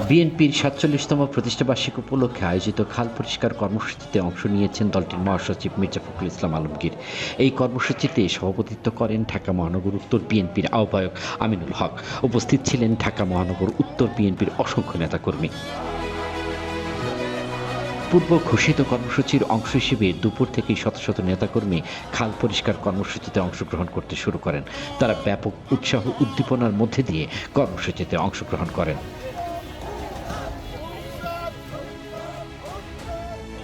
বিএনপির ৪৭তম প্রতিষ্ঠাবার্ষিকী উপলক্ষে আয়োজিত খাল পরিষ্কার কর্মসূচিতে অংশ নিয়েছেন দলটির মহাসচিব মির্জা ফখরুল ইসলাম আলমগীর। এই কর্মসূচিতে সভাপতিত্ব করেন ঢাকা মহানগর উত্তর বিএনপির আহ্বায়ক আমিনুল হক। উপস্থিত ছিলেন ঢাকা মহানগর উত্তর বিএনপির অসংখ্য নেতাকর্মী। পূর্ব ঘোষিত কর্মসূচির অংশ হিসেবে দুপুর থেকেই শত শত নেতাকর্মী খাল পরিষ্কার কর্মসূচিতে অংশগ্রহণ করতে শুরু করেন। তারা ব্যাপক উৎসাহ উদ্দীপনার মধ্যে দিয়ে কর্মসূচিতে অংশগ্রহণ করেন।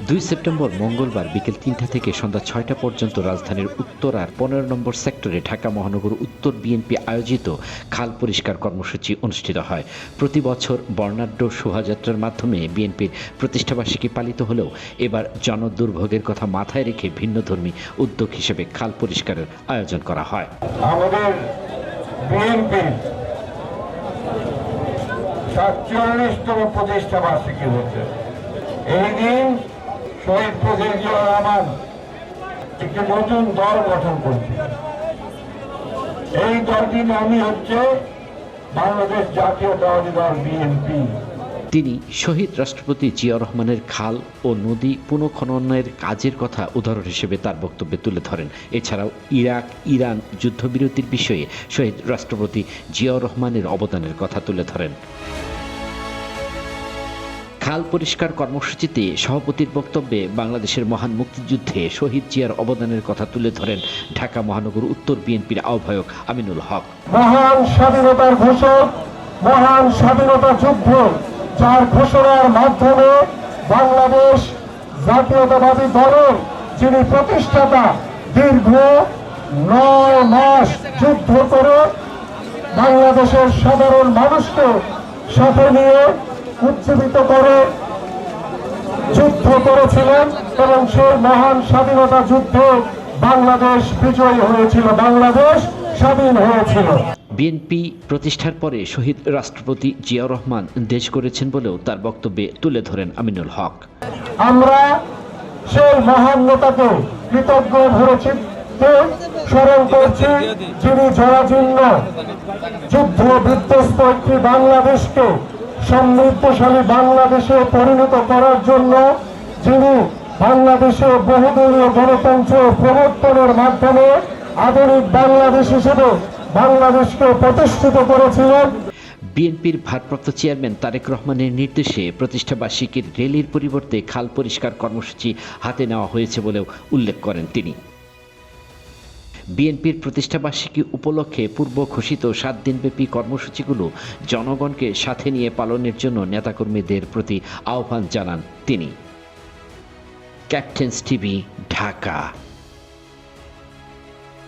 ২ সেপ্টেম্বর মঙ্গলবার বিকেল ৩টা থেকে সন্ধ্যা ৬টা পর্যন্ত রাজধানীর উত্তরার ১৫ নম্বর সেক্টরে ঢাকা মহানগর উত্তর বিএনপি আয়োজিত খাল পরিষ্কার কর্মসূচি অনুষ্ঠিত হয়। প্রতি বছর বর্ণাঢ্য শোভাযাত্রার মাধ্যমে বিএনপির প্রতিষ্ঠাবার্ষিকী পালিত হলেও এবার জনদুর্ভোগের কথা মাথায় রেখে ভিন্নধর্মী উদ্যোগ হিসেবে খাল পরিষ্কারের আয়োজন করা হয়। আমাদের বিএনপি ৪৭তম প্রতিষ্ঠাবার্ষিকী হচ্ছে এই দিন। শহীদ প্রেসিডেন্ট জিয়াউর রহমান একটি নতুন দল গঠন করছে। এই দলটির নামই হচ্ছে বাংলাদেশ জাতীয়তাবাদী দল বিএনপি। তিনি শহীদ রাষ্ট্রপতি জিয়াউর রহমানের খাল ও নদী পুনঃখননের কাজের কথা উদাহরণ হিসেবে তার বক্তব্যে তুলে ধরেন। এছাড়াও ইরাক ইরান যুদ্ধবিরতির বিষয়ে শহীদ রাষ্ট্রপতি জিয়াউর রহমানের অবদানের কথা তুলে ধরেন। খাল পরিষ্কার কর্মসূচিতে সভাপতির বক্তব্যে বাংলাদেশের মহান মুক্তিযুদ্ধে শহীদ জিয়ার অবদানের কথা তুলে ধরেন ঢাকা মহানগর উত্তর বিএনপির আহ্বায়ক আমিনুল হক। মহান স্বাধীনতার ঘোষক, মহান স্বাধীনতা যুদ্ধ যার ঘোষণার মাধ্যমে বাংলাদেশ জাতীয়তাবাদী দলের যিনি প্রতিষ্ঠাতা দীর্ঘ ৯ মাস যুদ্ধ করে বাংলাদেশের সাধারণ মানুষকে সাথে নিয়ে উজ্জীবিত করে যুদ্ধ করেছিলেন এবং সেই মহান স্বাধীনতা যুদ্ধে বাংলাদেশ বিজয়ী হয়েছিল, বাংলাদেশ স্বাধীন হয়েছিল। বিএনপি প্রতিষ্ঠার পরে শহীদ রাষ্ট্রপতি জিয়াউর রহমান দেশ করেছেন বলেও তার বক্তব্যে তুলে ধরেন আমিনুল হক। আমরা সেই মহান নেতাকে কৃতজ্ঞ ধরেছি, স্মরণ করছি, যিনি জরাজীর্ণ যুদ্ধ বিধ্বস্ত একটি বাংলাদেশকে সমৃদ্ধশালী বাংলাদেশে পরিণত করার জন্য যিনি বাংলাদেশে বহুদলীয় গণতন্ত্র প্রবর্তনের মাধ্যমে আধুনিক বাংলাদেশ হিসেবে বাংলাদেশকে প্রতিষ্ঠিত করেছিলেন। বিএনপির ভারপ্রাপ্ত চেয়ারম্যান তারেক রহমানের নির্দেশে প্রতিষ্ঠাবার্ষিকীর র্যালির পরিবর্তে খাল পরিষ্কার কর্মসূচি হাতে নেওয়া হয়েছে বলেও উল্লেখ করেন তিনি। বিএনপির প্রতিষ্ঠাবার্ষিকী উপলক্ষে পূর্ব ঘোষিত ৭ দিনব্যাপী কর্মসূচিগুলো জনগণকে সাথে নিয়ে পালনের জন্য নেতাকর্মীদের প্রতি আহ্বান জানান তিনি। Captain's TV, Dhaka.